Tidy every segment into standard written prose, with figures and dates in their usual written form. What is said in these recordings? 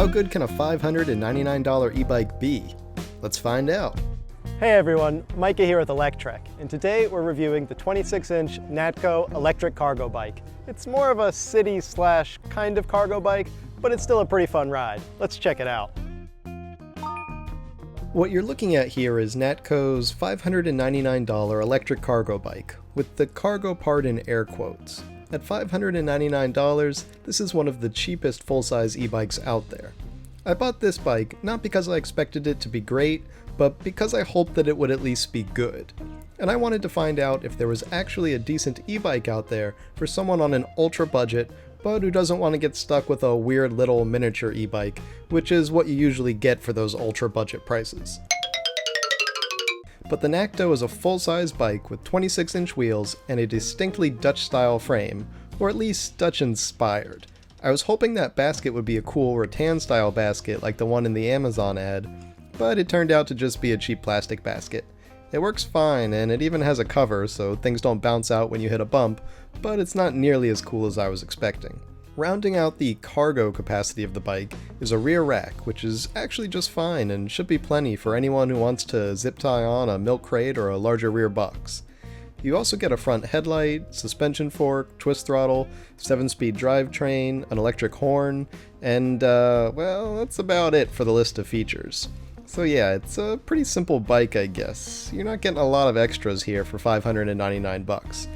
how good can a $599 e-bike be? Let's find out. Hey everyone, Micah here with Electrek, and today we're reviewing the 26-inch Nakto electric cargo bike. It's more of a city slash kind of cargo bike, but it's still a pretty fun ride. Let's check it out. What you're looking at here is Nakto's $599 electric cargo bike, with the cargo part in air quotes. At $599, this is one of the cheapest full-size e-bikes out there. I bought this bike not because I expected it to be great, but because I hoped that it would at least be good. And I wanted to find out if there was actually a decent e-bike out there for someone on an ultra budget, but who doesn't want to get stuck with a weird little miniature e-bike, which is what you usually get for those ultra budget prices. But the Nakto is a full-size bike with 26-inch wheels and a distinctly Dutch-style frame, or at least Dutch-inspired. I was hoping that basket would be a cool rattan-style basket like the one in the Amazon ad, but it turned out to just be a cheap plastic basket. It works fine, and it even has a cover so things don't bounce out when you hit a bump, but it's not nearly as cool as I was expecting. Rounding out the cargo capacity of the bike is a rear rack, which is actually just fine and should be plenty for anyone who wants to zip tie on a milk crate or a larger rear box. You also get a front headlight, suspension fork, twist throttle, 7-speed drivetrain, an electric horn, and well, that's about it for the list of features. So yeah, it's a pretty simple bike, I guess. You're not getting a lot of extras here for $599.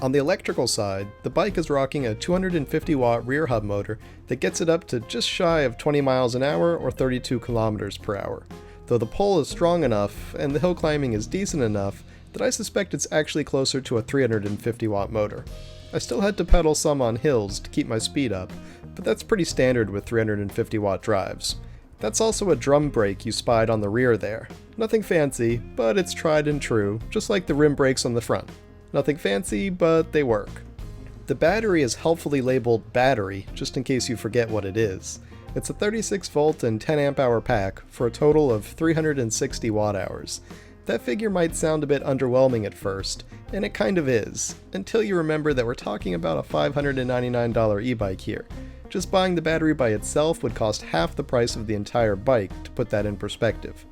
On the electrical side, the bike is rocking a 250-watt rear hub motor that gets it up to just shy of 20 miles an hour or 32 kilometers per hour, though the pull is strong enough and the hill climbing is decent enough that I suspect it's actually closer to a 350-watt motor. I still had to pedal some on hills to keep my speed up, but that's pretty standard with 350-watt drives. That's also a drum brake you spied on the rear there. Nothing fancy, but it's tried and true, just like the rim brakes on the front. Nothing fancy, but they work. The battery is helpfully labeled battery, just in case you forget what it is. It's a 36 volt and 10 amp hour pack for a total of 360 watt hours. That figure might sound a bit underwhelming at first, and it kind of is, until you remember that we're talking about a $599 e-bike here. Just buying the battery by itself would cost half the price of the entire bike, to put that in perspective.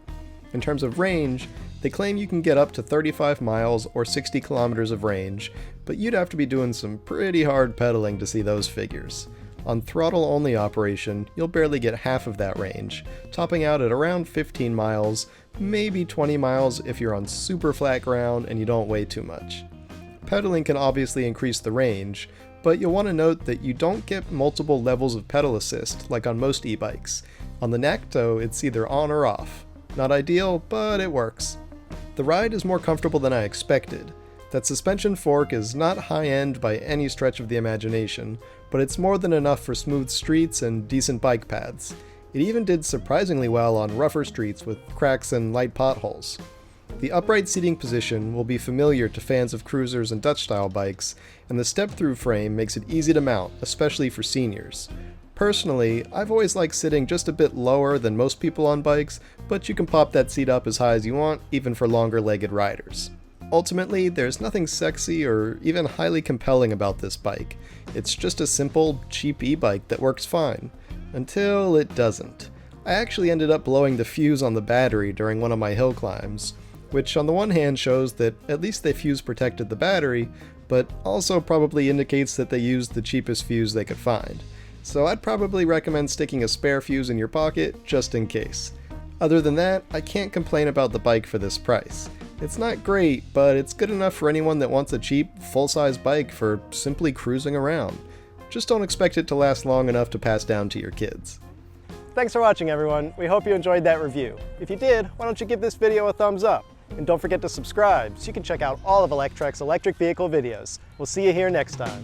In terms of range, they claim you can get up to 35 miles or 60 kilometers of range, but you'd have to be doing some pretty hard pedaling to see those figures. On throttle-only operation, you'll barely get half of that range, topping out at around 15 miles, maybe 20 miles if you're on super flat ground and you don't weigh too much. Pedaling can obviously increase the range, but you'll want to note that you don't get multiple levels of pedal assist like on most e-bikes. On the Nakto, it's either on or off. Not ideal, but it works. The ride is more comfortable than I expected. That suspension fork is not high-end by any stretch of the imagination, but it's more than enough for smooth streets and decent bike paths. It even did surprisingly well on rougher streets with cracks and light potholes. The upright seating position will be familiar to fans of cruisers and Dutch-style bikes, and the step-through frame makes it easy to mount, especially for seniors. Personally, I've always liked sitting just a bit lower than most people on bikes, but you can pop that seat up as high as you want, even for longer-legged riders. Ultimately, there's nothing sexy or even highly compelling about this bike. It's just a simple, cheap e-bike that works fine. Until it doesn't. I actually ended up blowing the fuse on the battery during one of my hill climbs, which on the one hand shows that at least the fuse protected the battery, but also probably indicates that they used the cheapest fuse they could find. So I'd probably recommend sticking a spare fuse in your pocket, just in case. Other than that, I can't complain about the bike for this price. It's not great, but it's good enough for anyone that wants a cheap, full-size bike for simply cruising around. Just don't expect it to last long enough to pass down to your kids. Thanks for watching everyone, we hope you enjoyed that review. If you did, why don't you give this video a thumbs up? And don't forget to subscribe so you can check out all of Electrek's electric vehicle videos. We'll see you here next time.